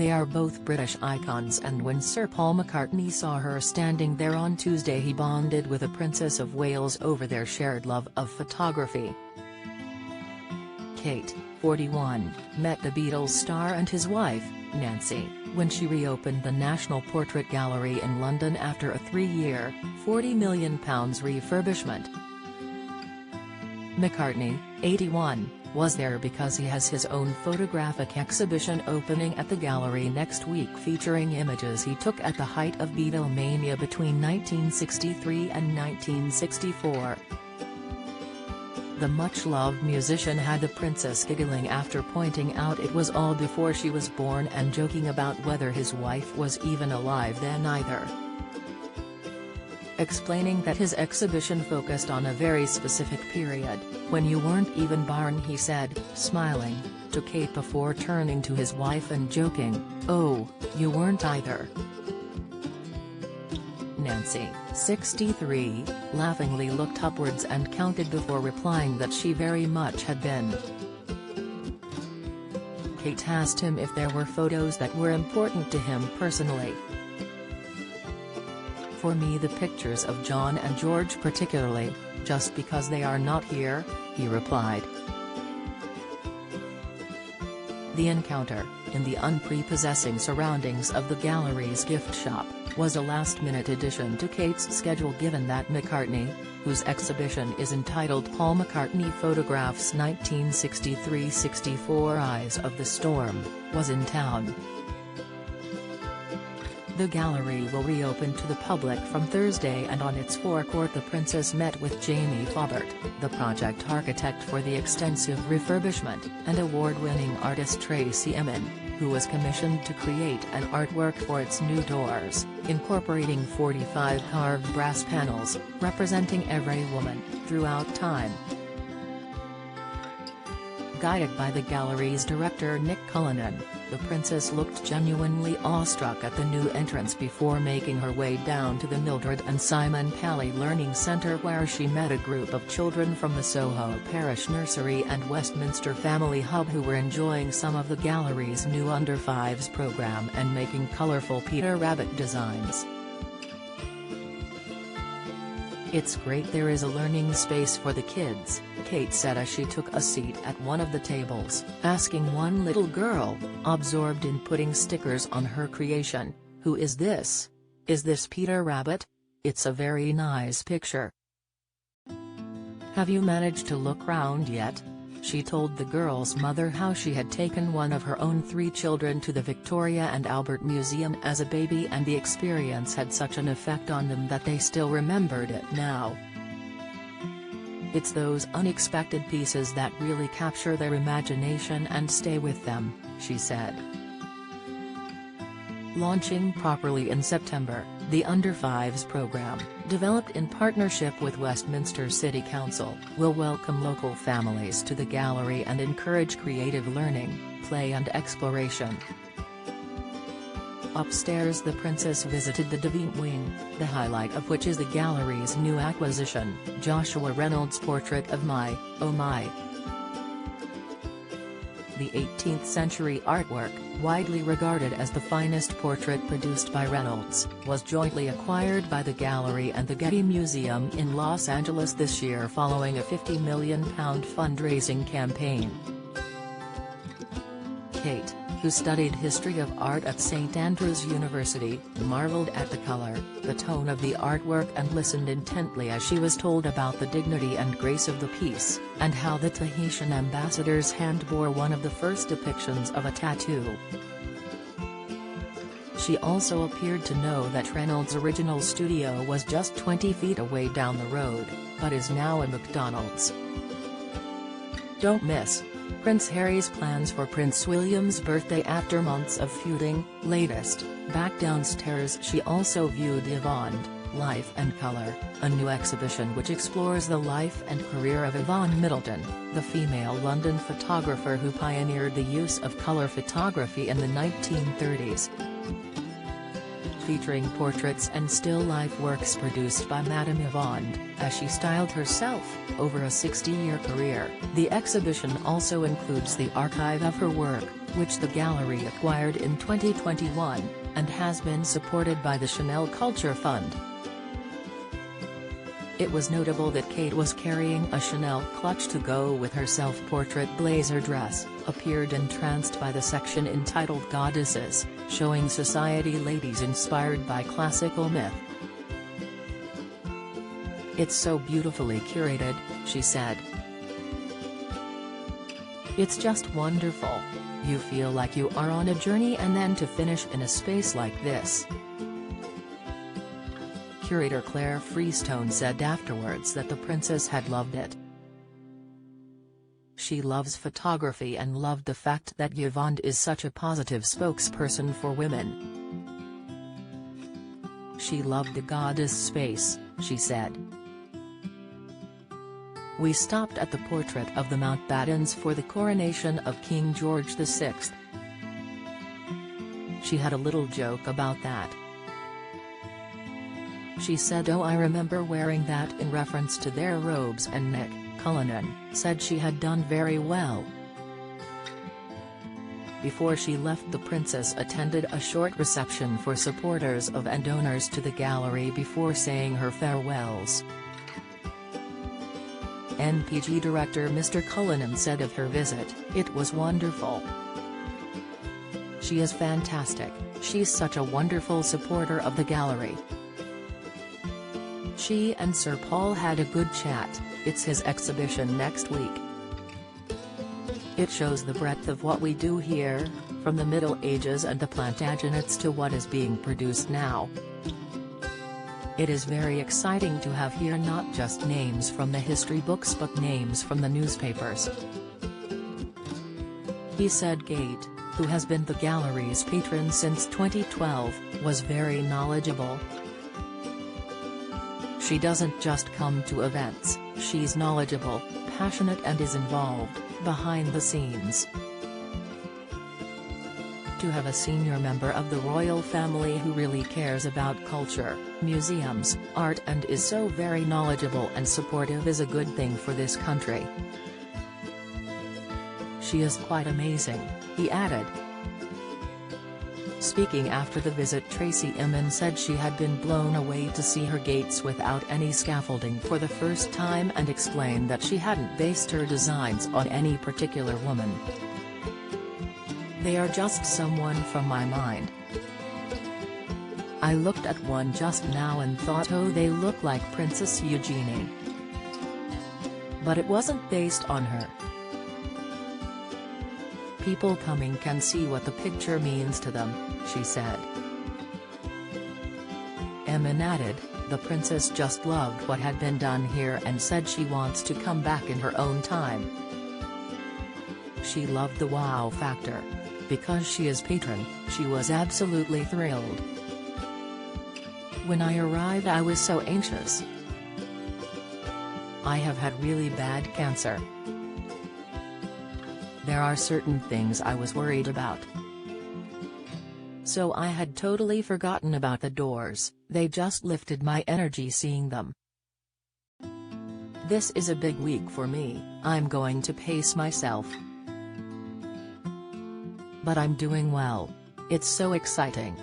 They are both British icons, and when Sir Paul McCartney saw her standing there on Tuesday, he bonded with a Princess of Wales over their shared love of photography. Kate, 41, met the Beatles star and his wife, Nancy, when she reopened the National Portrait Gallery in London after a 3-year, £40 million refurbishment. McCartney, 81, was there because he has his own photographic exhibition opening at the gallery next week featuring images he took at the height of Beatlemania between 1963 and 1964. The much-loved musician had the princess giggling after pointing out it was all before she was born and joking about whether his wife was even alive then either. Explaining that his exhibition focused on a very specific period, when you weren't even born, he said, smiling, to Kate before turning to his wife and joking, "Oh, you weren't either." Nancy, 63, laughingly looked upwards and counted before replying that she very much had been. Kate asked him if there were photos that were important to him personally. "For me, the pictures of John and George particularly, just because they are not here," he replied. The encounter, in the unprepossessing surroundings of the gallery's gift shop, was a last-minute addition to Kate's schedule given that McCartney, whose exhibition is entitled Paul McCartney Photographs 1963-64 Eyes of the Storm, was in town. The gallery will reopen to the public from Thursday, and on its forecourt the princess met with Jamie Faubert, the project architect for the extensive refurbishment, and award-winning artist Tracy Emin, who was commissioned to create an artwork for its new doors, incorporating 45 carved brass panels, representing every woman, throughout time. Guided by the gallery's director Nick Cullinan, the princess looked genuinely awestruck at the new entrance before making her way down to the Mildred and Simon Paley Learning Centre, where she met a group of children from the Soho Parish Nursery and Westminster Family Hub who were enjoying some of the gallery's new Under-5s program and making colourful Peter Rabbit designs. "It's great there is a learning space for the kids," Kate said as she took a seat at one of the tables, asking one little girl, absorbed in putting stickers on her creation, "Who is this? Is this Peter Rabbit? It's a very nice picture. Have you managed to look round yet?" She told the girl's mother how she had taken one of her own 3 children to the Victoria and Albert Museum as a baby, and the experience had such an effect on them that they still remembered it now. "It's those unexpected pieces that really capture their imagination and stay with them," she said. Launching properly in September, the Under-5s program, developed in partnership with Westminster City Council, will welcome local families to the gallery and encourage creative learning, play and exploration. Upstairs, the princess visited the Devine Wing, the highlight of which is the gallery's new acquisition, Joshua Reynolds' portrait of My, Oh My. The 18th-century artwork, widely regarded as the finest portrait produced by Reynolds, was jointly acquired by the gallery and the Getty Museum in Los Angeles this year following a £50 million fundraising campaign. Kate, who studied history of art at St Andrews University, marveled at the color, the tone of the artwork and listened intently as she was told about the dignity and grace of the piece, and how the Tahitian ambassador's hand bore one of the first depictions of a tattoo. She also appeared to know that Reynolds' original studio was just 20 feet away down the road, but is now a McDonald's. Don't miss Prince Harry's plans for Prince William's birthday after months of feuding. Latest, back downstairs she also viewed Yvonne, Life and Colour, a new exhibition which explores the life and career of Yvonne Middleton, the female London photographer who pioneered the use of colour photography in the 1930s. featuring portraits and still-life works produced by Madame Yvonne, as she styled herself, over a 60-year career. The exhibition also includes the archive of her work, which the gallery acquired in 2021, and has been supported by the Chanel Culture Fund. It was notable that Kate was carrying a Chanel clutch to go with her self-portrait blazer dress, appeared entranced by the section entitled Goddesses, showing society ladies inspired by classical myth. "It's so beautifully curated," she said. "It's just wonderful. You feel like you are on a journey, and then to finish in a space like this." Curator Claire Freestone said afterwards that the princess had loved it. She loves photography and loved the fact that Yvonne is such a positive spokesperson for women. She loved the goddess space, she said. "We stopped at the portrait of the Mountbattens for the coronation of King George VI. She had a little joke about that. She said, 'Oh, I remember wearing that,' in reference to their robes, and Nick Cullinan said she had done very well." Before she left, the princess attended a short reception for supporters of and donors to the gallery before saying her farewells. NPG director Mr. Cullinan said of her visit, "It was wonderful. She is fantastic, she's such a wonderful supporter of the gallery. She and Sir Paul had a good chat. It's his exhibition next week. It shows the breadth of what we do here, from the Middle Ages and the Plantagenets to what is being produced now. It is very exciting to have here not just names from the history books but names from the newspapers." He said Kate, who has been the gallery's patron since 2012, was very knowledgeable. "She doesn't just come to events, she's knowledgeable, passionate and is involved, behind the scenes. To have a senior member of the royal family who really cares about culture, museums, art and is so very knowledgeable and supportive is a good thing for this country. She is quite amazing," he added. Speaking after the visit, Tracy Emin said she had been blown away to see her gates without any scaffolding for the first time and explained that she hadn't based her designs on any particular woman. "They are just someone from my mind. I looked at one just now and thought, oh, they look like Princess Eugenie. But it wasn't based on her. People coming can see what the picture means to them," she said. Emin added, "The princess just loved what had been done here and said she wants to come back in her own time. She loved the wow factor. Because she is patron, she was absolutely thrilled. When I arrived I was so anxious. I have had really bad cancer. There are certain things I was worried about. So I had totally forgotten about the doors, they just lifted my energy seeing them. This is a big week for me, I'm going to pace myself. But I'm doing well. It's so exciting."